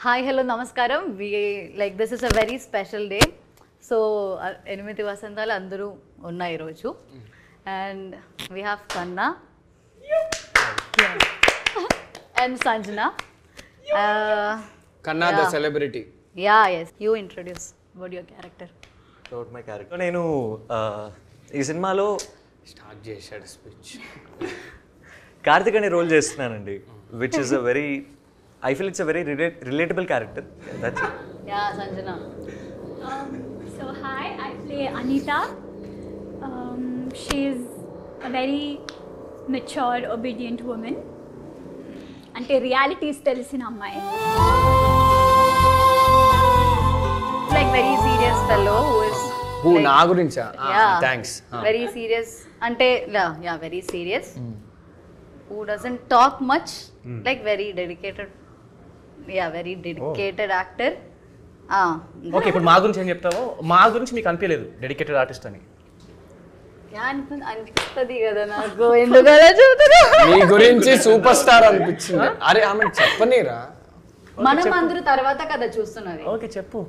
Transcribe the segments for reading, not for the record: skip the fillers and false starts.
Hi hello నమస్కారం this is a very special day. So 8 వసంతాలు అందరూ ఉన్నాయి ఈరోజు. And we have Kanna and Sanjana. Kanna the celebrity. Yes you introduce about your character. About my character నేను ఈ సినిమాలో స్టార్ట్ చేశాడు స్పీచ్. కార్తిక్ అనే రోల్ చేస్తున్నానండి, which is a very I feel it's a very relatable character. That's it. Yeah, Sanjana. So hi, I play Anita. She's a very mature, obedient woman. Ante realities telisina ammayi. Like very serious fellow who is నా గురించా? Thanks. Very serious. Ante very serious. Who doesn't talk much. Like very dedicated. Very dedicated actor. Okay, ఇప్పుడు మా గురించి ఏం చెప్తావో, మా గురించి మీకు అనిపించలేదు డెడికేటెడ్ ఆర్టిస్ట్ అని? అనిపిస్తుంది కదా నాకు, ఎందుకు అలా చెబుతున్నా? మీ గురించి సూపర్ స్టార్ అనిపించింది. అరే ఆమె చెప్పనీరా, మనం అందరూ తర్వాత కదా చూస్తున్నది. ఓకే చెప్పు.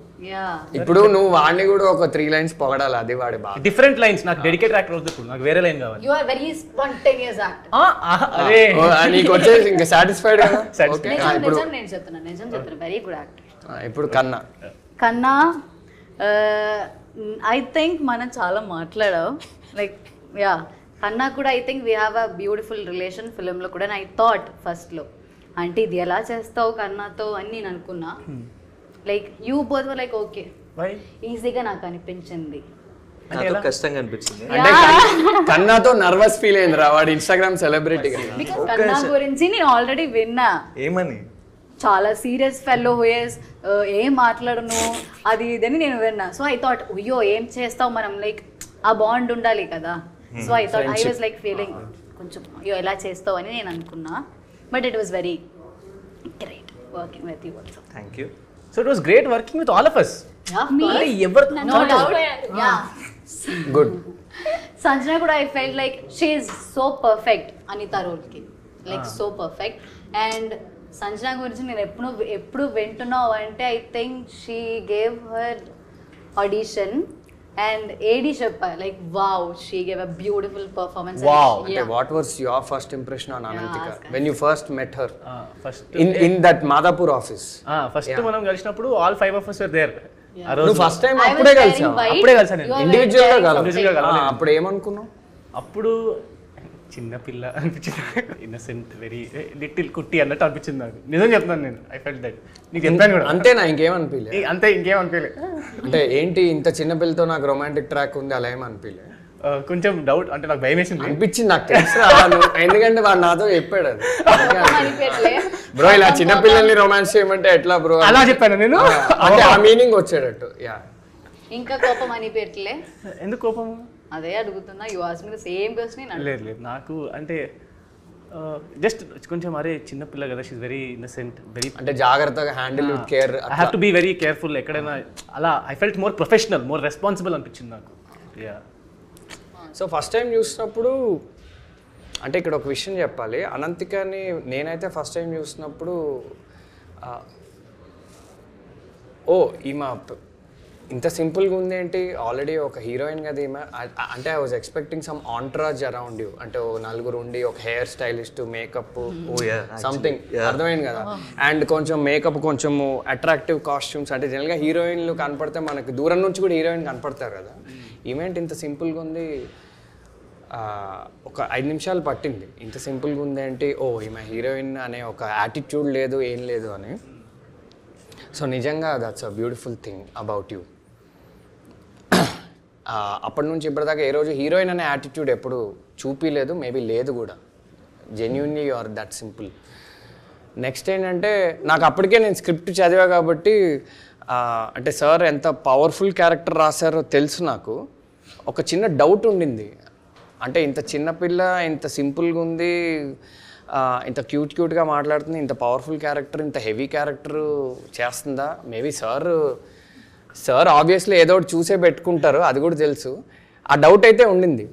ఇప్పుడు నువ్వు వాడిని కూడా ఒక 3 lines పొగడాలి, అది వాడి బాగా. Different lines. నాకు డెడికేటెడ్ యాక్టర్ వద్దు, ఇప్పుడు నాకు వేరే లైన్ కావాలి. You are very spontaneous actor. అరే నీకు వచ్చేసి ఇంకా సాటిస్ఫైడ్ కదా? ఓకే, ఇప్పుడు నేను చెప్తున్నా వెరీ గుడ్ యాక్టర్. ఇప్పుడు కన్నా ఐ థింక్ మనం చాలా మాట్లాడాం. లైక్ కన్నా కూడా I think we have a beautiful relation ఫిలింలో కూడా. ఐ థాట్ ఫస్ట్లో అంటే ఇది ఎలా చేస్తావు కన్నాతో అని నేను అనుకున్నా. Like you both were like okay, ఈజీగా నాకు అనిపించింది. కష్టంగా అనిపించింది. అంటే కన్నాతో నర్వస్ ఫీల్ అయింది రా వాడు ఇన్స్టాగ్రామ్ సెలబ్రిటీ. బికాస్ కన్నా గురించి నేను ఆల్రెడీ విన్నా. ఏమని? చాలా సీరియస్ ఫెల్లో హోయస్, ఏం మాట్లాడను అది ఇదని నేను విన్నా. సో ఐ థాట్ అయ్యో ఏం చేస్తావు మనం, లైక్ ఆ బాండ్ ఉండాలి కదా. So I thought I was like feeling కొంచెం అయ్యో ఎలా చేస్తావు అని నేను అనుకున్నా. But it was very great working with you also. Thank you. So it was great working with all of us. No doubt. Yeah. Good. Sanjana కూడా I felt like she is so perfect Anitha రోల్కి, like so perfect. And Sanjana గురించి నేను ఎప్పుడు వింటున్నావు అంటే I think she gave her audition and AD చెప్పా like wow she gave a beautiful performance. అంటే what was your first impression on Ananthika when you first met her first in that Madhapur office? First మనం కలిసినప్పుడు all 5 of us were there. ఆ నువ్వు రోజు first time అప్పుడే కలిసావు? అప్పుడే కలిసాను నేను. ఇండివిజువల్ గా కలవలేదు. అప్పుడు ఏమనుకున్నావు? అప్పుడు చిన్న పిల్ల అనిపించింది, ఇన్నసెంట్, వెరీ లిటిల్ కుట్టి అన్నట్టు అనిపించింది నాకు. నిజం చెప్తున్నాను నేను. I felt that. నీకు చెప్పాను కూడా. అంతేనా? ఇంకేమనిపించలే? అంతే, ఇంకేం అనిపించలేదు. అంటే ఏంటి ఇంత చిన్న పిల్లతో నాకు రొమాంటిక్ ట్రాక్ ఉంది అలా ఏమనిపించలే? కొంచెం డౌట్, అంటే నాకు భయం వేసింది. అనిపించింది నాకు తెలుసు, ఎందుకంటే వాడు నాతో చెప్పాడు అది. బ్రో ఇలా చిన్న పిల్లల్ని రొమాన్స్ చేయమంటే ఎట్లా బ్రో అలా చెప్పాను నేను. అంటే ఆ మీనింగ్ వచ్చేటట్టు. ఇంకా కోపం అనిపెట్టలే? ఎందుకు కోపం? అదే అడుగుతున్నా. You ask me the same question. లేదు లేదు, నాకు అంటే జస్ట్ కొంచెం అరే చిన్న పిల్ల కదా, షీఈ్ వెరీ ఇన్నసెంట్, వెరీ అంటే జాగ్రత్తగా handle with care. I have to be very careful ఎక్కడైనా. అలా I felt more professional, more responsible అనిపించింది నాకు. సో ఫస్ట్ టైం చూసినప్పుడు అంటే ఇక్కడ ఒక విషయం చెప్పాలి. అనంతికని నేనైతే ఫస్ట్ టైం చూసినప్పుడు ఈమె ఇంత సింపుల్గా ఉంది ఏంటి, ఆల్రెడీ ఒక హీరోయిన్ కదా ఈమె అంటే I was expecting some entourage around you, అంటే ఓ నలుగురు ఉండి ఒక హెయిర్ స్టైలిస్ట్, మేకప్, సంథింగ్ అర్థమైంది కదా. అండ్ కొంచెం మేకప్, కొంచెము అట్రాక్టివ్ కాస్ట్యూమ్స్. అంటే జనరల్గా హీరోయిన్లు కనపడితే మనకు దూరం నుంచి కూడా హీరోయిన్ కనపడతారు కదా. ఈవెంట్ ఇంత సింపుల్గా ఉంది. ఒక 5 నిమిషాలు పట్టింది. ఇంత సింపుల్గా ఉంది ఏంటి, ఈమె హీరోయిన్ అనే ఒక యాటిట్యూడ్ లేదు, ఏం లేదు అని. సో నిజంగా that's a beautiful thing about you. అప్పటి నుంచి ఇప్పటిదాకా ఏ రోజు హీరోయిన్ అనే యాటిట్యూడ్ ఎప్పుడు చూపించలేదు, మేబీ లేదు కూడా. Genuinely you are that simple. Next ఏంటంటే నాకు అప్పటికే నేను స్క్రిప్ట్ చదివా కాబట్టి అంటే సార్ ఎంత పవర్ఫుల్ క్యారెక్టర్ రాశారో తెలుసు. నాకు ఒక చిన్న డౌట్ ఉండింది, అంటే ఇంత చిన్నపిల్ల ఇంత సింపుల్గా ఉంది, ఇంత క్యూట్గా మాట్లాడుతుంది, ఇంత పవర్ఫుల్ క్యారెక్టర్, ఇంత హెవీ క్యారెక్టర్ చేస్తుందా? మేబీ సార్ ఆబ్వియస్లీ ఏదో ఒకటి చూసే పెట్టుకుంటారు, అది కూడా తెలుసు. ఆ డౌట్ అయితే ఉండింది,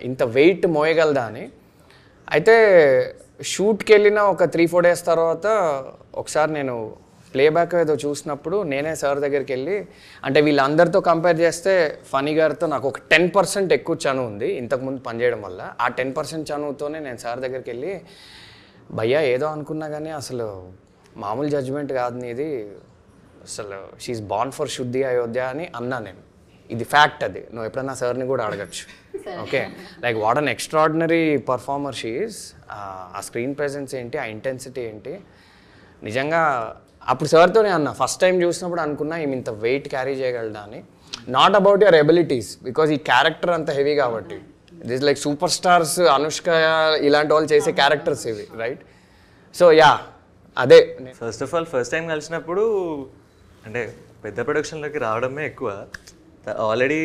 ఇంత వెయిట్ మోయగలదా అని. అయితే షూట్కి వెళ్ళిన ఒక 3-4 days తర్వాత ఒకసారి నేను ప్లేబ్యాక్ ఏదో చూసినప్పుడు నేనే సార్ దగ్గరికి వెళ్ళి, అంటే వీళ్ళందరితో కంపేర్ చేస్తే ఫనీ గారితో నాకు ఒక 10% ఎక్కువ చనువు ఉంది ఇంతకుముందు పనిచేయడం వల్ల. ఆ 10% చనువుతోనే నేను సార్ దగ్గరికి వెళ్ళి, భయ్యా ఏదో అనుకున్నా కానీ అసలు మామూలు జడ్జ్మెంట్ కాదు నీది, అసలు షీఈస్ బార్న్ ఫర్ శుద్ధి అయోధ్య అని అన్నా నేను. ఇది ఫ్యాక్ట్, అది నువ్వు ఎప్పుడన్నా సార్ని కూడా అడగచ్చు. Okay, like what an extraordinary performer she is. ఆ స్క్రీన్ ప్రెజెన్స్ ఏంటి, ఆ ఇంటెన్సిటీ ఏంటి, నిజంగా అప్పుడు సార్తోనే అన్నా ఫస్ట్ టైం చూసినప్పుడు అనుకున్నా ఈమె ఇంత వెయిట్ క్యారీ చేయగలదా అని. Not about your abilities, because ఈ క్యారెక్టర్ అంత హెవీ కాబట్టి. This like super stars Anushka ఇలాంటి వాళ్ళు చేసే క్యారెక్టర్స్ ఇవి, రైట్? సో యా, అదే. First of all first time కలిసినప్పుడు అంటే పెద్ద ప్రొడక్షన్లోకి రావడమే ఎక్కువ. ఆల్రెడీ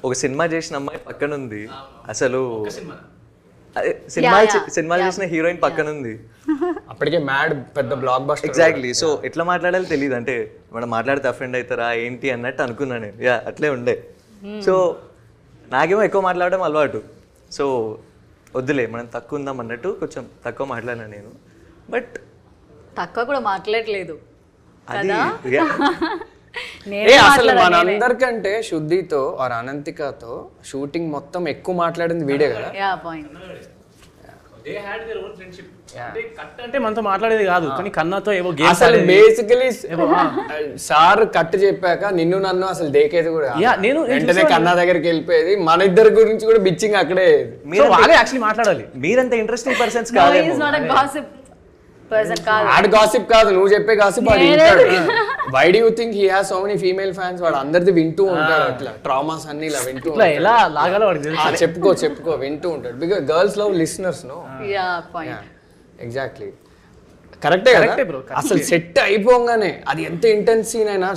ఒక సినిమా చేసిన అమ్మాయి పక్కన ఉంది, అసలు అదే సినిమాలు చేసిన హీరోయిన్ పక్కన ఉంది. అప్పటికే మ్యాడ్ పెద్ద బ్లాక్ బస్టర్. ఎగ్జాక్ట్లీ. సో ఎట్లా మాట్లాడాలో తెలియదు, అంటే మనం మాట్లాడితే అఫెండ్ అవుతారా ఏంటి అన్నట్టు అనుకున్నాను నేను. యా, అట్లే ఉండే. సో నాకేమో ఎక్కువ మాట్లాడడం అలవాటు. సో వద్దులే మనం తక్కువ ఉందాం అన్నట్టు కొంచెం తక్కువ మాట్లాడినా నేను. బట్ తక్కువ కూడా మాట్లాడలేదు అది అసలు మనందరికంటే శుద్ధితో ఆర్ అనంతికతో షూటింగ్ మొత్తం ఎక్కువ మాట్లాడింది వీడే కదా. కట్ అంటే మనతో మాట్లాడేది కాదు, కానీ కన్నాతో ఏవో గేమ్స్ అసలు బేసికలీ సార్ కట్ చెప్పాక నిన్ను నన్ను అసలు దేకేది కూడా నేను వెంటనే కన్నా దగ్గరికి వెళ్ళిపోయేది. మన ఇద్దరి గురించి కూడా బిచ్చింగ్ అక్కడే. వాళ్ళే యాక్చువల్లీ మాట్లాడాలి. మీరంత ఇంట్రెస్టింగ్ పర్సన్స్ కాదేమో. ఆడు గాసిప్ కాదు, నువ్వు చెప్పే గాసిప్ వాడు వింటాడు. Why do you think he has so many female fans? వాడు అందరిది వింటూ ఉంటాడు, అట్లా ట్రామాస్ అన్ని ఇలా వింటూ ఎలా లాగాలో వాడికి తెలుసు. చెప్పుకో వింటూ ఉంటాడు. Because girls love listeners. No, exactly కరెక్టే కదా. అసలు సెట్ అయిపోగానే అది ఎంత ఇంటెన్స్ సీన్ అయినా,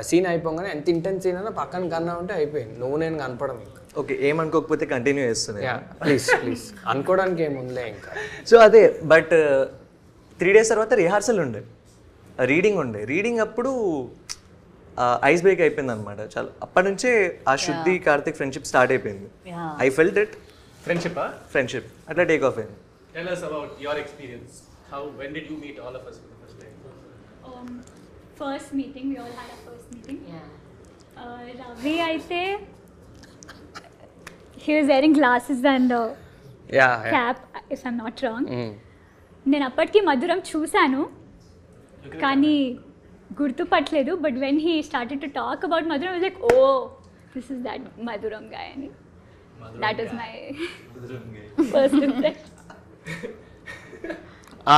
సీన్ అయిపోగానే ఎంత ఇంటెన్స్ సీన్ అయినా పక్కన కన్నా ఉంటే అయిపోయింది, నువ్వు నేను కనపడం. ఓకే, ఏమనుకోకపోతే కంటిన్యూ చేస్తున్నాయి. ప్లీజ్ అనుకోవడానికి ఏముందిలే ఇంకా. సో అదే, బట్ 3 days తర్వాత రిహార్సల్ ఉండే, రీడింగ్ ఉండే. రీడింగ్ అప్పుడు ఐస్ బ్రేక్ అయిపోయింది అనమాట. చాలా అప్పటి నుంచే ఆ శుద్ధి కార్తిక్ ఫ్రెండ్షిప్ స్టార్ట్ అయిపోయింది. I felt it. ఫ్రెండ్షిప్ అట్లా టేక్ ఆఫ్ అయింది. Tell us about your experience. When did you meet all of us for the first time? First meeting, we all had our first meeting. Ravi, aithe he was wearing glasses and cap, if I'm not wrong. నేను అప్పటికి మధురం చూశాను కానీ గుర్తుపట్టలేదు. But when he started to talk about Madhuram, I was like, oh this is that Madhuram guy అని. That is my first impression.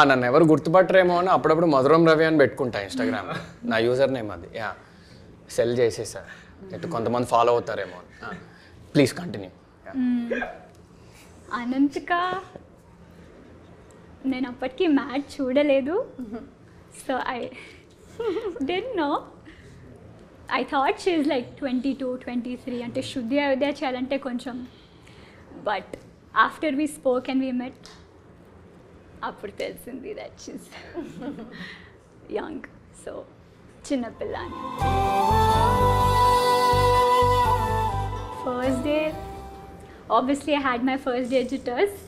నన్ను ఎవరు గుర్తుపట్టరేమో అని అప్పుడప్పుడు మధురం రవి అని పెట్టుకుంటా ఇన్స్టాగ్రామ్. నా యూజర్ నేమ్ అది. సెల్ చేసేసా, కొంతమంది ఫాలో అవుతారేమో అని. Please continue. అనంతిక నేను అప్పటికి మ్యాచ్ చూడలేదు. So I didn't know. I thought she is like 22, 23, అంటే శుద్ధి అయోధ్య చేయాలంటే కొంచెం. But after we spoke and we met, అప్పుడు తెలిసింది that she is young, so చిన్నపిల్ల అని. First day obviously I had my first day jitters.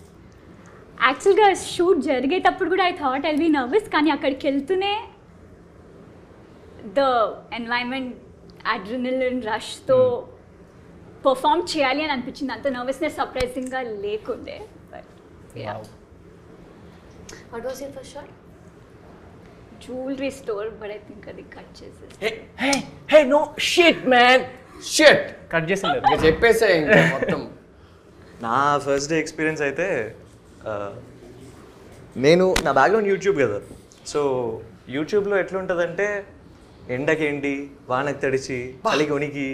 యాక్చువల్గా షూట్ జరిగేటప్పుడు కూడా I thought I'll be nervous, కానీ అక్కడికి వెళ్తూనే ద ఎన్వైరన్మెంట్ అడ్రినలిన్ రష్తో పర్ఫామ్ చేయాలి అని అనిపించింది. అంత నర్వస్నెస్ సర్ప్రైజింగ్గా లేకుండే. But what was your first shot? Jewellery store, but I think అది కట్ చేసేసి. Hey no shit man, shit cut చేసింది చెప్పేసే ఇంకా మొత్తం. నా ఫస్ట్ డే ఎక్స్పీరియన్స్ అయితే, నేను నా బ్యాక్గ్రౌండ్ యూట్యూబ్ కదా. సో యూట్యూబ్లో ఎట్లుంటుందంటే ఎండకేంటి, వానకు తడిచి, చలికి ఉనికి,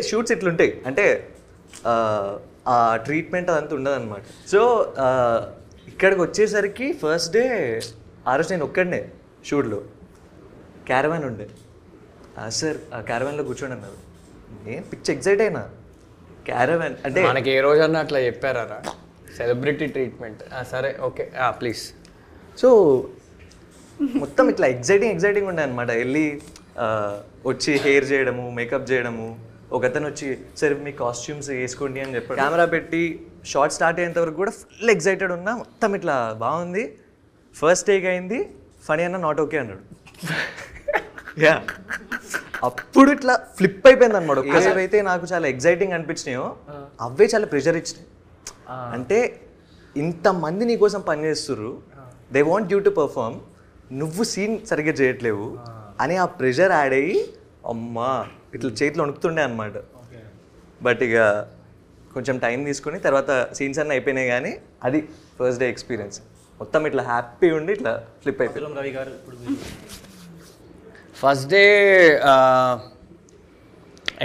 షూట్స్ ఇట్లుంటాయి. అంటే ఆ ట్రీట్మెంట్ అదంతా ఉండదన్నమాట. సో ఇక్కడికి వచ్చేసరికి ఫస్ట్ డే ఆ రోజు నేను ఒక్కడనే షూట్లో. క్యారవాన్ ఉండే. సార్ ఆ క్యారవాన్లో కూర్చోండి అన్నారు. నేను పిచ్చి ఎగ్జైట్ అయినా. క్యారవాన్ అంటే మనకి ఏ రోజన్నా అట్లా చెప్పారా? Celebrity treatment. సరే ఓకే ప్లీజ్. సో మొత్తం ఇట్లా ఎగ్జైటింగ్ ఉండే అనమాట. వెళ్ళి వచ్చి హెయిర్ చేయడము, మేకప్ చేయడము, ఒకతను వచ్చి సరే మీ కాస్ట్యూమ్స్ వేసుకోండి అని చెప్పాడు. కెమెరా పెట్టి షార్ట్ స్టార్ట్ అయ్యేంత వరకు కూడా ఫుల్ ఎగ్జైటెడ్ ఉన్నా. మొత్తం ఇట్లా బాగుంది. ఫస్ట్ టేక్ అయింది, ఫనీ అన్న నాట్ ఓకే అన్నాడు. యా అప్పుడు ఇట్లా ఫ్లిప్ అయిపోయింది అనమాట. ఏవైతే నాకు చాలా ఎగ్జైటింగ్ అనిపించినాయో అవే చాలా ప్రెషర్ ఇచ్చినాయి. అంటే ఇంతమంది నీ కోసం పనిచేస్తుర్రు, they want you to perform, నువ్వు సీన్ సరిగ్గా చేయట్లేవు అని ఆ ప్రెషర్ యాడ్ అయ్యి అమ్మా ఇట్లా చేతిలో వణుకుతుండే అనమాట. బట్ ఇక కొంచెం టైం తీసుకుని తర్వాత సీన్స్ అన్నీ అయిపోయినాయి. కానీ అది ఫస్ట్ డే ఎక్స్పీరియన్స్. మొత్తం ఇట్లా హ్యాపీ ఉండి ఇట్లా ఫ్లిప్ అయిపోయింది. రవి గారు ఇప్పుడు ఫస్ట్ డే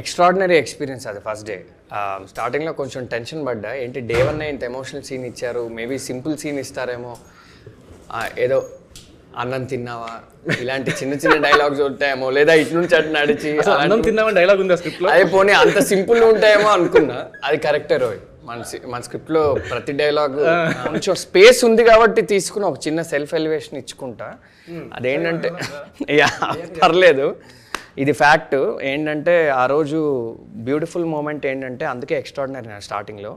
ఎక్స్ట్రాడినరీ ఎక్స్పీరియన్స్ అది. ఫస్ట్ డే స్టార్టింగ్లో కొంచెం టెన్షన్ పడ్డా, ఏంటి డే 1 ఇంత ఎమోషనల్ సీన్ ఇచ్చారు, మేబీ సింపుల్ సీన్ ఇస్తారేమో, ఏదో అన్నం తిన్నావా ఇలాంటి చిన్న చిన్న డైలాగ్స్ ఉంటాయేమో, లేదా ఇటు నుంచి అటు నడిచి అన్నం తిన్నామని డైలాగ్ ఉంది స్క్రిప్ట్లో, అదే పోనీ అంత సింపుల్ ఉంటాయేమో అనుకున్నా. అది కరెక్టే రోయ్, మన స్క్రిప్ట్లో ప్రతి డైలాగ్ కొంచెం స్పేస్ ఉంది కాబట్టి తీసుకుని ఒక చిన్న సెల్ఫ్ ఎలివేషన్ ఇచ్చుకుంటా. అదేంటంటే పర్లేదు, ఇది ఫ్యాక్ట్. ఏంటంటే ఆ రోజు బ్యూటిఫుల్ మూమెంట్ ఏంటంటే, అందుకే ఎక్స్ట్రాడినరీ స్టార్టింగ్లో.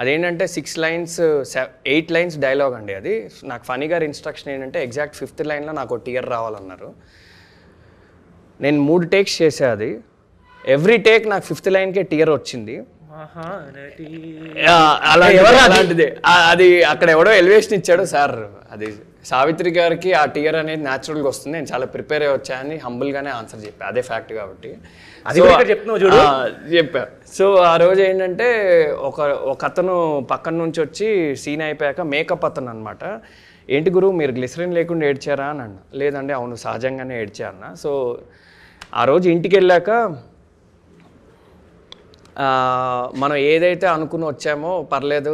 అదేంటంటే 6 లైన్స్ 8 లైన్స్ డైలాగ్ అండి. అది నాకు ఫనీ గారి ఇన్స్ట్రక్షన్ ఏంటంటే ఎగ్జాక్ట్ 5th లైన్లో నాకు టీయర్ రావాలన్నారు. నేను 3 టేక్స్ చేసా. అది ఎవ్రీ టేక్ నాకు 5th లైన్కే టీయర్ వచ్చింది. అలాంటిది అది అక్కడ ఎవడో ఎలివేషన్ ఇచ్చాడు సార్, అది సావిత్రి గారికి ఆ టీయర్ అనేది న్యాచురల్గా వస్తుంది, నేను చాలా ప్రిపేర్ అయ్యి వచ్చాయని హంబుల్గానే ఆన్సర్ చెప్పా. అదే ఫ్యాక్ట్ కాబట్టి చెప్పా. సో ఆ రోజు ఏంటంటే ఒక అతను పక్కన నుంచి వచ్చి సీన్ అయిపోయాక మేకప్ అతను అనమాట, ఏంటి గురు మీరు గ్లిసరిన్ లేకుండా ఏడ్చారా అని అన్న. లేదండి అవును సహజంగానే ఏడ్చా అన్న. సో ఆ రోజు ఇంటికి వెళ్ళాక మనం ఏదైతే అనుకుని వచ్చామో పర్లేదు,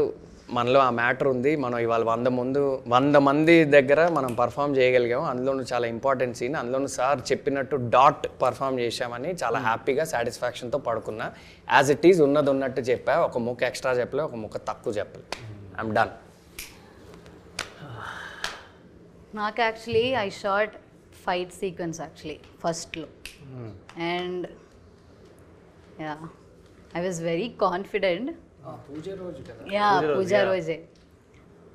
మనలో ఆ మ్యాటర్ ఉంది, మనం ఇవాళ 100 మంది దగ్గర మనం పర్ఫామ్ చేయగలిగాము, అందులోనూ చాలా ఇంపార్టెంట్ సీన్, అందులోనూ సార్ చెప్పినట్టు డాట్ పర్ఫామ్ చేశామని చాలా హ్యాపీగా సాటిస్ఫాక్షన్తో పడుకున్నా. యాజ్ ఇట్ ఈజ్ ఉన్నది ఉన్నట్టు చెప్పా, ఒక ముక్క ఎక్స్ట్రా చెప్పలే, ఒక ముక్క తక్కువ చెప్పలే. I'm done. నాకు actually I shot fight sequence actually ఫస్ట్లో, and ya I was very confident. పూజ రోజే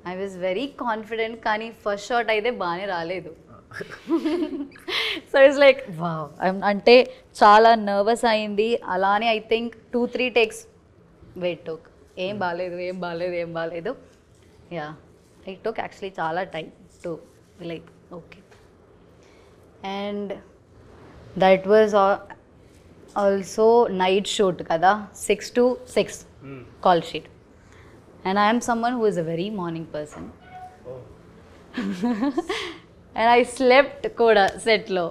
ఐ వాజ్ వెరీ కాన్ఫిడెంట్, కానీ ఫస్ట్ షాట్ అయితే బాగానే రాలేదు. సో ఇట్స్ లైక్ వావ్, అంటే చాలా నర్వస్ అయింది. అలానే ఐ థింక్ 2-3 టేక్స్ వెయిట్ టుక్, ఏం బాగాలేదు. యా ఇట్ టుక్ యాక్చువల్లీ చాలా time to like okay. And that was also night shoot కదా, 6 to 6 call sheet, and I am someone who is a very morning person. And I slept kuda set lo.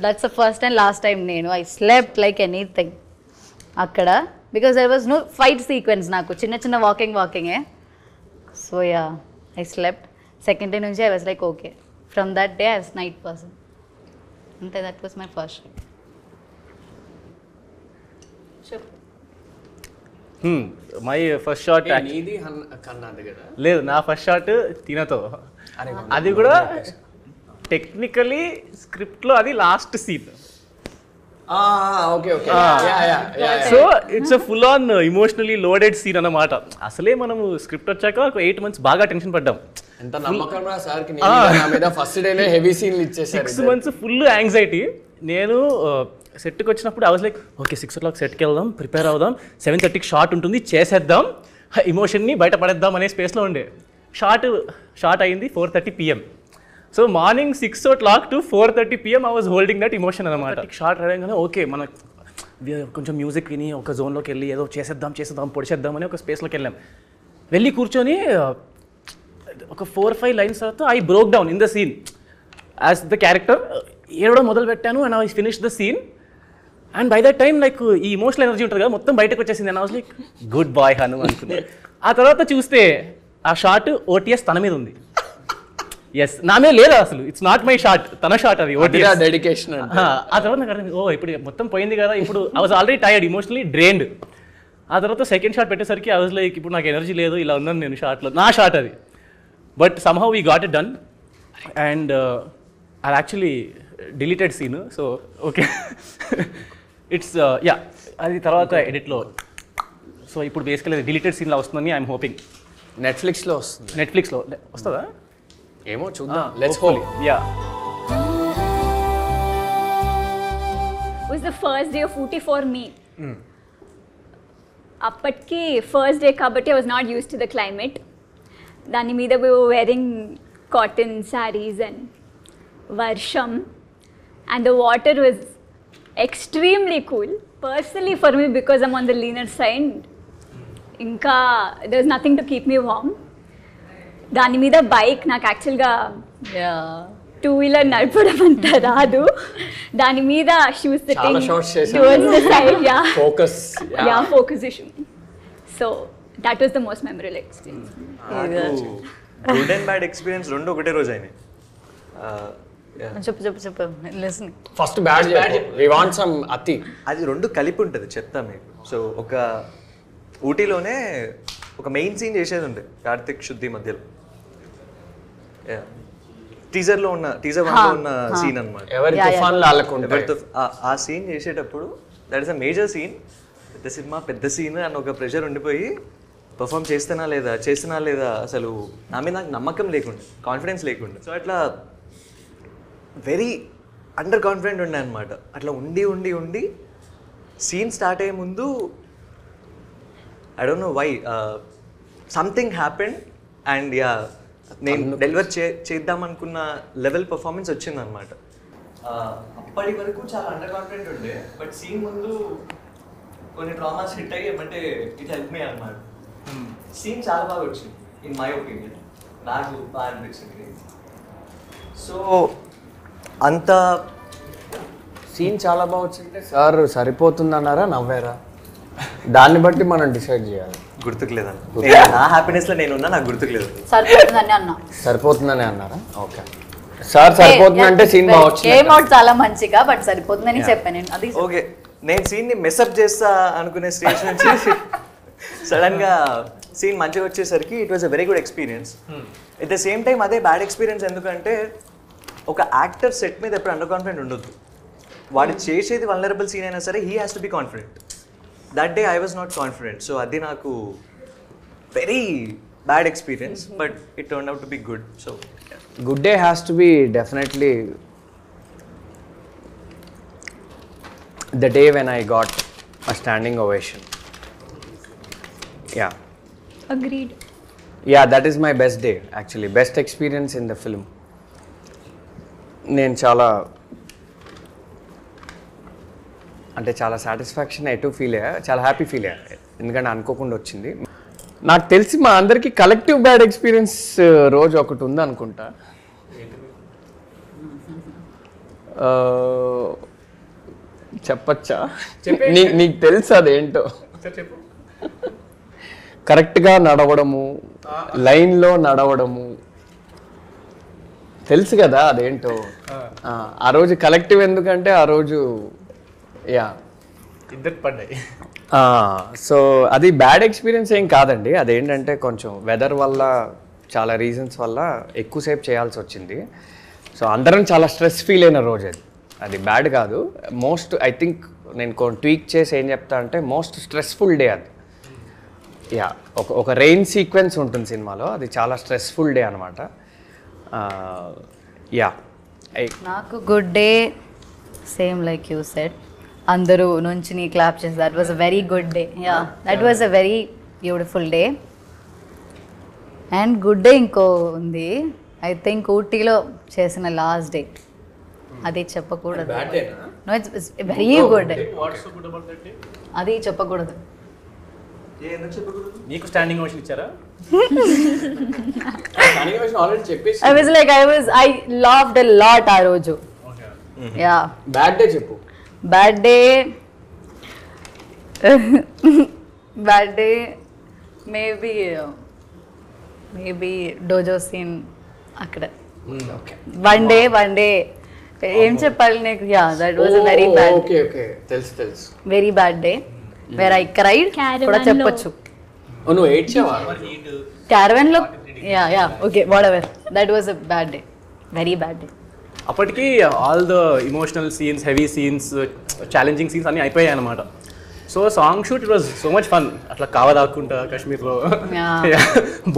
That's the first and last time I slept like anything akkada, because there was no fight sequence naku, chinna walking so yeah I slept. Second day nunchi I was like okay, from that day I was night person, and that was my first shot. My first shot లేదు, నా first shot తినతో. అది కూడా technically స్క్రిప్ట్లో అది last scene. So it's a full on emotionally loaded scene అన్నమాట. అసలే మనము script వచ్చాక ఒక 8 months బాగా టెన్షన్ పడ్డాం. 6 months ఫుల్ యాంగ్జైటీ. నేను సెట్కి వచ్చినప్పుడు I was like okay 6 o'clock సెట్కి వెళ్దాం, ప్రిపేర్ అవుదాం, 7:30కి షార్ట్ ఉంటుంది, చేసేద్దాం, ఇమోషన్ని బయటపడేద్దాం అనే స్పేస్లో ఉండే. షార్ట్ అయింది 4:30 PM. So morning 6 o'clock to 4:30 PM I was holding that emotion అనమాట. షార్ట్ రాగానే ఓకే మన కొంచెం మ్యూజిక్ విని ఒక జోన్లోకి వెళ్ళి ఏదో చేసేద్దాం పొడిచేద్దాం అని ఒక స్పేస్లోకి వెళ్ళాం. వెళ్ళి కూర్చొని ఒక 4-5 lines తర్వాత I broke down in the scene as the character. ఏడవడం మొదలు పెట్టాను and I finish the scene. And by that time like ఈ ఇమోషనల్ ఎనర్జీ ఉంటుంది కదా మొత్తం బయటకు వచ్చేసింది. And I was like good boy Hanu అనుకున్నాను. ఆ తర్వాత చూస్తే ఆ షాట్ OTS తన మీద ఉంది. ఎస్, నా మీద లేదా అసలు, ఇట్స్ నాట్ మై షాట్, తన షాట్ అది OTS డెడికేషన్. ఆ తర్వాత నాకు అర్థం, ఇప్పుడు మొత్తం పోయింది కదా, ఇప్పుడు I was already tired, emotionally drained. ఆ తర్వాత సెకండ్ షాట్ పెట్టేసరికి ఐ వాజ్ లైక్ ఇప్పుడు నాకు ఎనర్జీ లేదు, ఇలా ఉన్నాను నేను షాట్లో, నా షాట్ అది. But somehow we got it done. And I actually deleted scene. So okay it's yeah, అది తర్వాత ఎడిట్లో. సో ఇప్పుడు బేసికలీ డిలీటెడ్ సీన్లో వస్తుందని ఐఎమ్ హోపింగ్. నెట్ఫ్లిక్స్లో వస్తుంది. నెట్ఫ్లిక్స్లో వస్తుందా ఏమో చూద్దాం. Let's hope. Yeah was the first day of Ooty for me. అప్పటికి ఫస్ట్ డే కాబట్టి I was not used to the climate. దాని మీద we were wearing cotton sarees and వర్షం, and the water was extremely cool. Personally for me, because I'm on the leaner side, ఇంకా there's nothing to keep me warm. దాని మీద bike నాకు యాక్చువల్గా two wheeler నడపడం అంత రాదు. దాని మీద షూస్ చాలా shots చేశాను. Towards the side, yeah focus focus issue. So that was the most memorable experience. Good and bad experience రెండు ఒకటే రోజు అయినాయి. చెప్పు listen. First bad we want some అతి. అది రెండు కలిపి ఉంటుంది, చెప్తా మీకు. సో ఒక ఊటీలోనే ఒక మెయిన్ సీన్ చేసేది ఉంది కార్తిక్ శుద్ధి మధ్యలో. టీజర్ లో ఉన్న సీన్ అన్నమాట. ఎవరి తుఫాన్లు ఆలకుంటాయి. ఆ సీన్ చేసేటప్పుడు that is a major scene, పెద్ద సినిమా పెద్ద సీన్ అని ఒక ప్రెషర్ ఉండిపోయి పర్ఫామ్ చేస్తున్నా లేదా అసలు నా మీద నాకు నమ్మకం లేకుండా, కాన్ఫిడెన్స్ లేకుండా. సో అట్లా వెరీ అండర్ కాన్ఫిడెంట్ ఉండే అనమాట. అట్లా ఉండి సీన్ స్టార్ట్ అయ్యే ముందు I don't know why something happened and నేను డెలివర్ చేద్దాం అనుకున్న లెవెల్ పర్ఫార్మెన్స్ వచ్చింది అనమాట. అప్పటి వరకు చాలా అండర్ కాన్ఫిడెంట్ ఉండే, బట్ సీన్ ముందు కొన్ని ట్రామాస్ హిట్ అయ్యి ఏమంటే ఇట్ హెల్ప్ మీ అనమాట. సీన్ చాలా బాగా వచ్చింది ఇన్ మై ఒపీనియన్, నాకు బాగా అనిపించింది. సో అంత సీన్ చాలా బాగా వచ్చింటే సార్ సరిపోతుందన్నారా నవ్వారా? దాన్ని బట్టి మనం డిసైడ్ చేయాలి. గుర్తుకు లేదన్న, నా హ్యాపీనెస్ లో నేనున్నా, నాకు గుర్తుకు లేదు. సరిపోతుందని అన్నారా? ఓకే సార్ సరిపోతుందంటే సీన్ బాగా వచ్చింది, చాలా మంచిగా, బట్ సరిపోతుందని చెప్పాను నేను. అది ఓకే, నేను సీన్ ని మెస్అప్ చేస్తా అనుకునే స్టేజ్ నుంచి సడన్ గా సీన్ మంచిగా వచ్చేసరికి it was a very good experience. At the same time అదే బ్యాడ్ ఎక్స్పీరియన్స్. ఎందుకంటే ఒక యాక్టర్ సెట్ మీద ఎప్పుడు అండర్ కాన్ఫిడెంట్ ఉండొద్దు. వాడు చేసేది వల్నరబుల్ సీన్ అయినా సరే he has to be confident. That day I was not confident. So అది నాకు very bad experience, but it turn out to be good. So good day has to be definitely the day when I got a standing ovation. Yeah. Agreed. Yeah, that is my best day actually. Best experience in the film. నేను చాలా satisfaction ఎటు feel అయ్యా, చాలా happy feel అయ్యా, ఎందుకంటే అనుకోకుండా వచ్చింది. నాకు తెలిసి మా అందరికీ కలెక్టివ్ బ్యాడ్ ఎక్స్పీరియన్స్ రోజు ఒకటి ఉంది అనుకుంటా. చెప్పచ్చా? నీకు తెలుసు అదేంటో? కరెక్ట్గా నడవడము, లైన్లో నడవడము, తెలుసు కదా అదేంటో. ఆ రోజు కలెక్టివ్ ఎందుకంటే ఆ రోజు ఇద్దరు పడ్డాయి. సో అది బ్యాడ్ ఎక్స్పీరియన్స్ ఏం కాదండి. అదేంటంటే కొంచెం వెదర్ వల్ల, చాలా రీజన్స్ వల్ల ఎక్కువసేపు చేయాల్సి వచ్చింది. సో అందరం చాలా స్ట్రెస్ ఫీల్ అయిన రోజు అది బ్యాడ్ కాదు. మోస్ట్ ఐ థింక్ నేను ట్వీక్ చేసి ఏం చెప్తా అంటే మోస్ట్ స్ట్రెస్ఫుల్ డే అది. ఒక రెయిన్ సీక్వెన్స్ ఉంటుంది సినిమాలో, అది చాలా స్ట్రెస్ఫుల్ డే అనమాట. నాకు good day same like you said, అందరూ నుంచి నీ క్లాప్ చేసి that was a very good day. That was a very beautiful day. And good day ఇంకో ఉంది, ఐ థింక్ ఊటీలో చేసిన లాస్ట్ డే. అది చెప్పకూడదు. No, it's very good. అది చెప్పకూడదు. నీకు స్టాండింగ్ ఓషన్ ఇచ్చారా? I loved a lot ఆ రోజు. Yeah. బ్యాడ్ డే చెప్పు. Bad day maybe dojo scene అక్కడ. వన్ డే ఏం చెప్పాలి నీకు? That was a very bad, తెలుసు very bad day where I cried కూడా చెప్పొచ్చు. నువ్వు ఏడ్చావా క్యారవాన్ లో? Okay, whatever. That was a bad day, very bad day. అప్పటికి all the emotional scenes, heavy scenes, challenging scenes అన్నీ అయిపోయాయి అనమాట. So song shoot it was so much fun. అట్లా కావ దాక్కుంటా కాశ్మీర్లో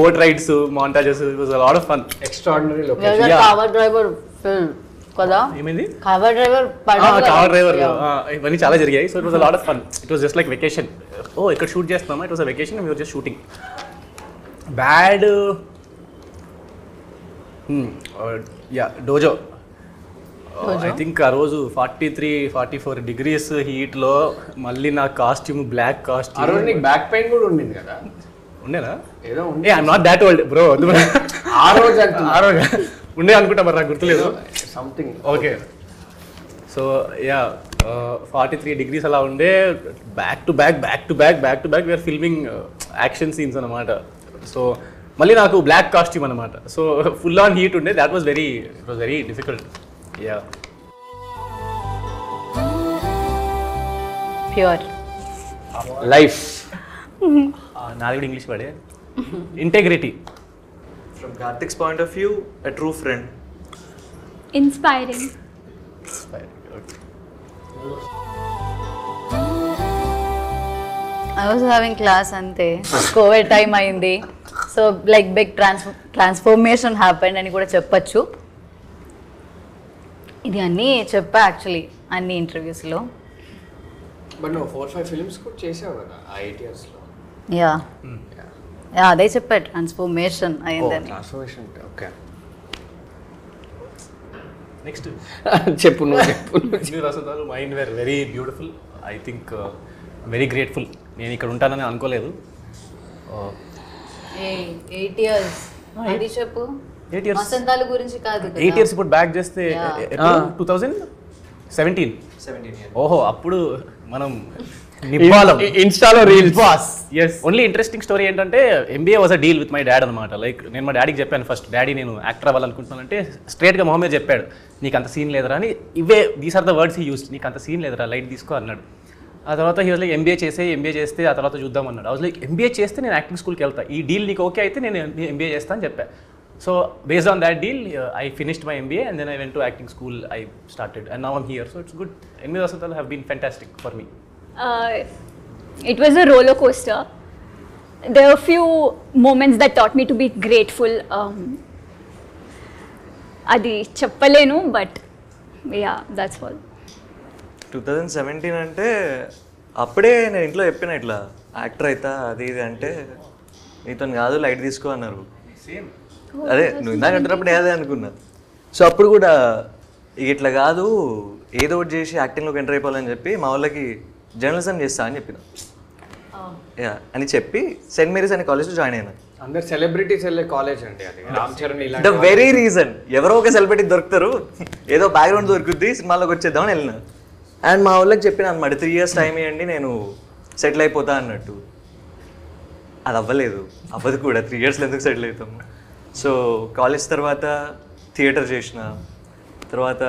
boat rides, montages, it was a lot of fun. Extraordinary cover driver కదా ఏమైంది కవర్ డ్రైవర్ కార్ డ్రైవర్ ఇవన్నీ చాలా జరిగాయి so it was a lot of fun it was just like vacation ఇక్కడ షూట్ చేస్తున్నామా it was a vacation we were just shooting bad dojo I think ఆ రోజు 43-44 degrees హీట్లో మళ్ళీ నా కాస్ట్యూమ్ బ్లాక్ ఆ రోజు కాస్ట్యూమ్ నీకు బ్యాక్ పెయిన్ కూడా ఉండింది కదా ఉండేనా ఏదో ఏ I'm not that old bro ఆ రోజు అంటున్నా. ఆ రోజు ఉండే అనుకుంటా మరి నాకు గుర్తులేదు something okay so yeah 43 degrees అలా ఉండే back to back we're filming action scenes అనమాట సో మళ్ళీ నాకు బ్లాక్ కాస్ట్యూమ్ అనమాట సో ఫుల్ ఆన్ హీట్ ఉండే that was very difficult yeah pure life నాది కూడా ఇంగ్లీష్ పడే integrity from Karthik's point of view a true friend. Inspiring. I was having class అంతే covid time అయింది so like big transformation happened అని కూడా చెప్పచ్చు. ఇది అన్నీ చెప్పా యాక్చువల్లీ అన్ని ఇంటర్వ్యూస్లో. బట్ నువ్వు 4-5 ఫిల్మ్స్ కూడా చేసావు కదా ఆ 8 yearsలో. యా అదే చెప్పా ట్రాన్స్ఫర్మేషన్ అయిందని. ట్రాన్స్ఫర్మేషన్ ఓకే నెక్స్ట్ చెప్పు నువ్వు రసదాలు mind were very beautiful I think very grateful నేను ఇక్కడ ఉంటానని అనుకోలేదు. 8 years అది చెప్పు. 8 years వసంతాల గురించి కాదు 8 years ఇప్పుడు బ్యాక్ చేస్తే 2017 ఓహో అప్పుడు మనం ఇన్స్టాలో reels boss yes only interesting story ఏంటంటే MBA was a deal with my dad అనమాట. లైక్ నేను మా డాడీకి చెప్పాను ఫస్ట్ డాడీ నేను యాక్టర్ అవ్వాలనుకుంటున్నానంటే స్ట్రేట్గా మొహమ్మద్ చెప్పాడు నీకు అంత సీన్ లేదరా అని. These are the words he used నీకు అంత సీన్ లేదరా లైట్ తీసుకో అన్నాడు. ఆ తర్వాత హీ వాజ్ లైక్ ఎంబీఏ చేస్తే ఆ తర్వాత చూద్దాం అన్నాడు. ఐ వాజ్ లైక్ ఎంబీఏ చేస్తే నేను యాక్టింగ్ స్కూల్కి వెళ్తా ఈ డీల్ నీకు ఓకే అయితే నేను ఎంబీఏ చేస్తాను అని చెప్పాను. So based on that deal I finished my MBA and then I went to acting school I started and now I'm here so it's good. ఎనిమిది వసంతాలు have been fantastic for me. It was a roller coaster. There were few moments that taught me to be grateful. Adi cheppalenu, but yeah, that's all. 2017 అంటే అప్పుడే నేను ఇంట్లో చెప్పిన ఇట్లా actor అవుతా అది ఇది అంటే నీతో కాదు లైట్ తీసుకో అన్నారు. అదే నువ్వు ఇందాక అంటున్నప్పుడు అదే అనుకున్నా. సో అప్పుడు కూడా ఇక ఇట్లా కాదు ఏదో ఒకటి చేసి యాక్టింగ్లోకి ఎంటర్ అయిపోవాలని చెప్పి మా వాళ్ళకి జర్నలిజం చేస్తా అని చెప్పిన అని చెప్పి సెయింట్ మేరీస్ అనే కాలేజ్లో జాయిన్ అయినా. అందరు సెలబ్రిటీస్ వెళ్ళే కాలేజ్ అండి అది. రామ్ చరణ్ ఇలా ద వెరీ రీజన్ ఎవరో ఒక సెలబ్రిటీ దొరుకుతారు ఏదో బ్యాక్గ్రౌండ్ దొరుకుద్ది సినిమాలోకి వచ్చేద్దామని వెళ్ళిన. అండ్ మా వాళ్ళకి చెప్పిన అనమాట 3 years టైం ఇవ్వండి నేను సెటిల్ అయిపోతా అన్నట్టు. అది అవ్వదు కూడా 3 yearsలో ఎందుకు సెటిల్ అవుతాము. సో కాలేజ్ తర్వాత థియేటర్ చేసిన తర్వాత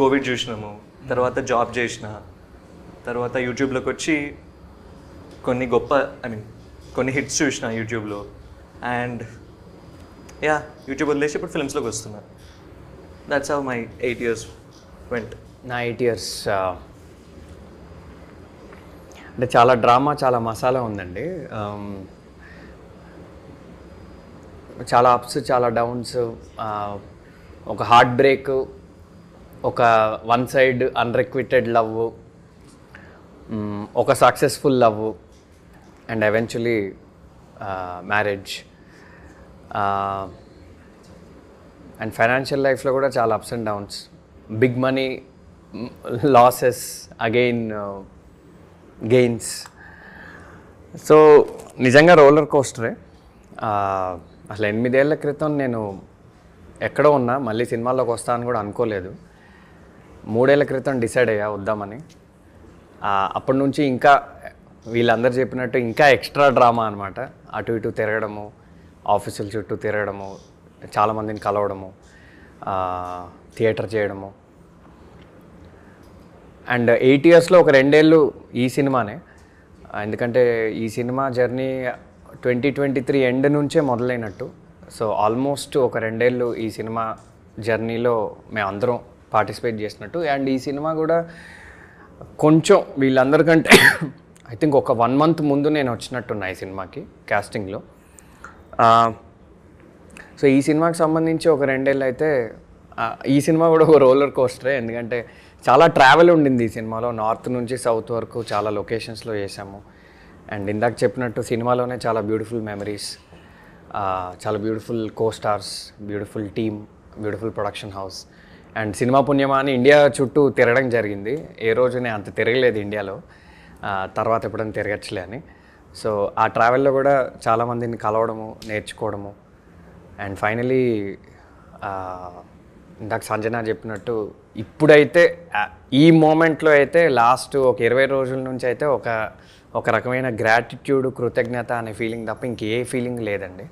కోవిడ్ చూసినాము తర్వాత జాబ్ చేసిన తర్వాత యూట్యూబ్లోకి వచ్చి కొన్ని కొన్ని హిట్స్ చూసిన యూట్యూబ్లో. అండ్ యూట్యూబ్ వదిలేసి ఇప్పుడు ఫిల్మ్స్లోకి వస్తున్నా. That's how my 8 years vent. నా 8 years అంటే చాలా డ్రామా చాలా మసాలా ఉందండి. చాలా అప్స్ చాలా డౌన్స్, ఒక హార్ట్ బ్రేక్, ఒక వన్ సైడ్ అన్రిక్విటెడ్ లవ్, ఒక successful love and eventually marriage. And financial లైఫ్లో కూడా చాలా ups and downs, big money losses again gains. So నిజంగా రోలర్ కోస్టరే. అసలు 8 ఏళ్ల క్రితం నేను ఎక్కడో ఉన్నా మళ్ళీ సినిమాల్లోకి వస్తానని కూడా అనుకోలేదు. 3 ఏళ్ల క్రితం డిసైడ్ అయ్యా వద్దామని. అప్పటి నుంచి ఇంకా వీళ్ళందరూ చెప్పినట్టు ఇంకా ఎక్స్ట్రా డ్రామా అనమాట. అటు ఇటు తిరగడము, ఆఫీసుల చుట్టూ తిరగడము, చాలామందిని కలవడము, థియేటర్ చేయడము. అండ్ 8 yearsలో ఒక 2 ఏళ్ళు ఈ సినిమానే. ఎందుకంటే ఈ సినిమా జర్నీ 2023 ఎండ్ నుంచే మొదలైనట్టు. సో ఆల్మోస్ట్ ఒక 2 ఏళ్ళు ఈ సినిమా జర్నీలో మేమందరం పార్టిసిపేట్ చేసినట్టు. అండ్ ఈ సినిమా కూడా కొంచెం వీళ్ళందరికంటే ఐ థింక్ ఒక 1 month ముందు నేను వచ్చినట్టున్నా ఈ సినిమాకి కాస్టింగ్లో. సో ఈ సినిమాకి సంబంధించి ఒక 2 ఏళ్ళు అయితే ఈ సినిమా కూడా ఒక రోలర్ కోస్టరే, ఎందుకంటే చాలా ట్రావెల్ ఉండింది ఈ సినిమాలో. నార్త్ నుంచి సౌత్ వరకు చాలా లొకేషన్స్లో చేసాము. అండ్ ఇందాక చెప్పినట్టు సినిమాలోనే చాలా బ్యూటిఫుల్ మెమరీస్, చాలా beautiful co-stars, beautiful team, beautiful production house. And cinema పుణ్యమా అని ఇండియా చుట్టూ తిరగడం జరిగింది. ఏ రోజు నేను అంత తిరగలేదు ఇండియాలో, తర్వాత ఎప్పుడైనా తిరగచ్చులే అని. సో ఆ ట్రావెల్లో కూడా చాలామందిని కలవడము, నేర్చుకోవడము. అండ్ ఫైనలీ ఇందాక సంజన చెప్పినట్టు ఇప్పుడైతే ఈ మూమెంట్లో అయితే లాస్ట్ ఒక 20 రోజుల నుంచి అయితే ఒక రకమైన గ్రాటిట్యూడ్, కృతజ్ఞత అనే ఫీలింగ్ తప్ప ఇంకే ఫీలింగ్ లేదండి.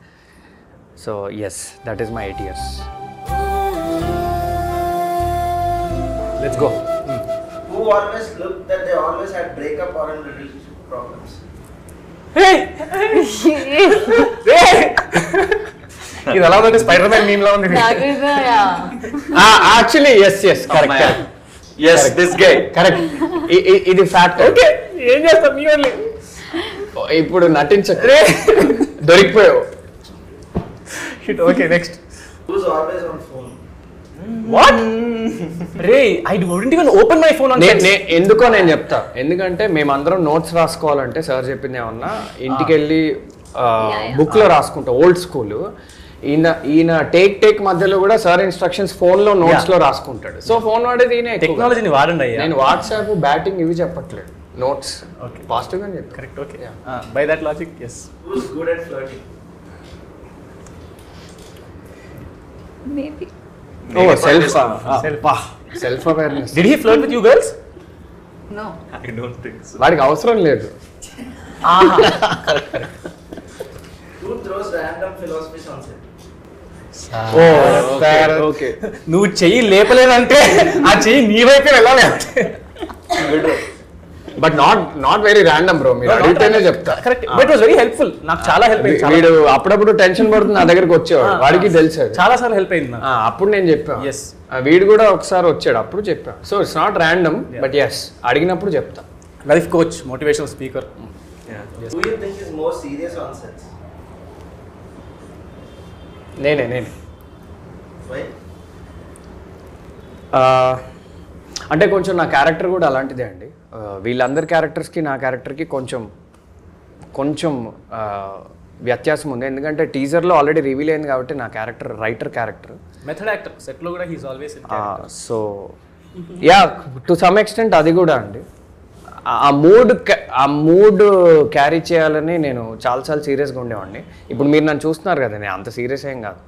So yes, that is my 8 years. Let's go. Who always looked that they always had breakup or in relationship problems? ఇది ఎలా ఉందంటే స్పైడర్ మ్యాన్ మీమ్ లా ఉంది. Actually yes correct. Yes, this guy. Correct, ఇది fact. Okay, ఏం చేస్తాం మీ వాళ్ళు. ఇప్పుడు నటించే దొరికిపోయావు. Okay, next. Who's always on phone? What రే, I don't even open my phone. ఎందుకో నేను చెప్తా. ఎందుకంటే మేమందరం నోట్స్ రాసుకోవాలంటే సార్ చెప్పింది ఏమన్నా ఇంటికి వెళ్ళి బుక్లో రాసుకుంటాం, ఓల్డ్ స్కూల్. ఈయన టేక్ మధ్యలో కూడా సార్ ఇన్స్ట్రక్షన్స్ ఫోన్లో నోట్స్లో రాసుకుంటాడు. సో ఫోన్ వాడేది ఈయన. టెక్నాలజీని వాడండి అయ్యా. నేను వాట్సాప్, బ్యాటింగ్ ఇవి చెప్పట్లేదు, నోట్స్. ఓకే, పాజిటివ్గా చెప్తా. Correct. Okay, by that logic, yes. Who's good at flirting? Maybe self awareness. Did he flirt with you girls? No. I don't think so. వాడికి అవసరం లేదు. Who throws random philosophies on set? Okay, నువ్వు చెయ్యి లేపలేదంటే ఆ చెయ్యి నీ వైపే వెళ్ళాలి. But not very random bro. మీరు అడిగితేనే చెప్తా. Correct, but it was very helpful. నాకు చాలా హెల్ప్ అయింది. వీడు అప్పుడప్పుడు టెన్షన్ పడుతుంది, నా దగ్గరికి వచ్చేవాడు. వాడికి తెలుసు అది. చాలా సార్లు హెల్ప్ అయింది నాకు. అప్పుడు నేను చెప్పాను. Yes. వీడు కూడా ఒకసారి వచ్చాడు, అప్పుడు చెప్పాను. So it's not random, but yes, అడిగినప్పుడు చెప్తా. Life coach, motivational speaker. Who you think is more serious on sets? నేనే Why? అంటే కొంచెం నా క్యారెక్టర్ కూడా అలాంటిదే అండి. వీళ్ళందరి క్యారెక్టర్స్కి నా క్యారెక్టర్కి కొంచెం వ్యత్యాసం ఉంది. ఎందుకంటే టీజర్లో ఆల్రెడీ రివీల్ అయింది కాబట్టి నా character writer character, method actor. సెట్లో కూడా he's always in character. So yeah, to some extent అది కూడా అండి. ఆ మూడ్ క్యారీ చేయాలని నేను చాలా సీరియస్గా ఉండేవాడిని. ఇప్పుడు మీరు నన్ను చూస్తున్నారు కదా, నేను అంత సీరియస్ ఏం కాదు.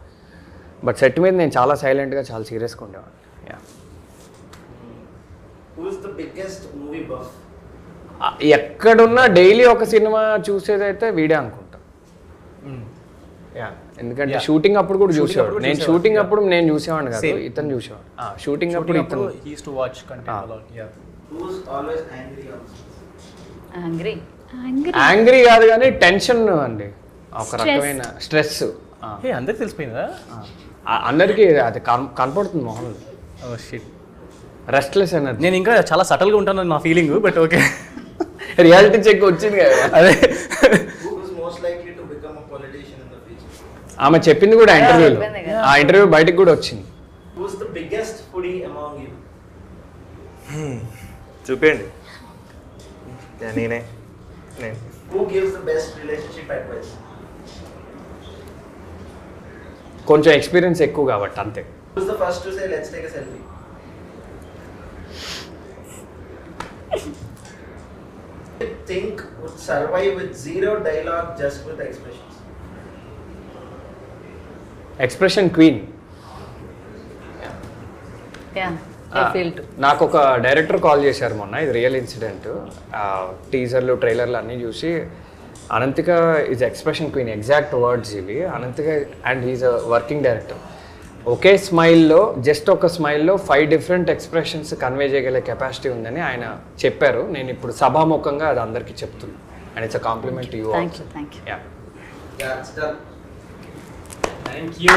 బట్ సెట్ మీద నేను చాలా సైలెంట్గా, చాలా సీరియస్గా ఉండేవాడిని. Yeah. Who's the biggest movie buff? ఎక్కడున్నా డైలీ ఒక సినిమా చూసేదైతే వీడే అనుకుంటా. యా, ఎందుకంటే షూటింగ్ అప్పుడు కూడా చూసేవాడు. నేను షూటింగ్ అప్పుడు నేను చూసేవాడిని కాదు, ఇతను చూసేవాడు. షూటింగ్ అప్పుడు ఇతను. he used to watch content a lot. Yeah. Who's always angry on set? Angry. Angry కాదు కానీ టెన్షన్ అండి, ఒక రకమైన స్ట్రెస్. హే, అందరికి తెలిసిపోయిందా? అందరికీ అది కనపడుతుంది మొహంలో. Oh shit. Restless energy. నేను ఇంకా చాలా సటల్గా ఉంటాను నా feeling, but okay. Reality check వచ్చింది కదా. అదే, Who is most likely to become a politician in the future? ఆమె చెప్పింది కూడా ఇంటర్వ్యూలో. చెప్పింది కదా. ఆ ఇంటర్వ్యూ బయటకు కూడా వచ్చింది. Who's the biggest foodie among you? చూపండి. నేనే. Who gives the best relationship advice? కొంచెం ఎక్స్పీరియన్స్ ఎక్కువ కాబట్టి అంతే. Who's the first to say let's take a selfie? I think would survive with zero dialogue, just with expressions. Expression queen. Yeah. I feel too. నాకు ఒక director call చేశారు మొన్న, ఇది real incident. టీజర్లు, ట్రైలర్లు అన్నీ చూసి, Ananthika is expression queen, exact words ఇవి. Ananthika and he's a working director. ఒకే స్మైల్లో, జస్ట్ ఒక స్మైల్లో 5 డిఫరెంట్ ఎక్స్ప్రెషన్స్ కన్వే చేయగల కెపాసిటీ ఉందని ఆయన చెప్పారు. నేను ఇప్పుడు సభాముఖంగా అది అందరికీ చెప్తున్నాను. And it's a compliment to you. Thank you. Ya. Yeah, it's done. Thank you.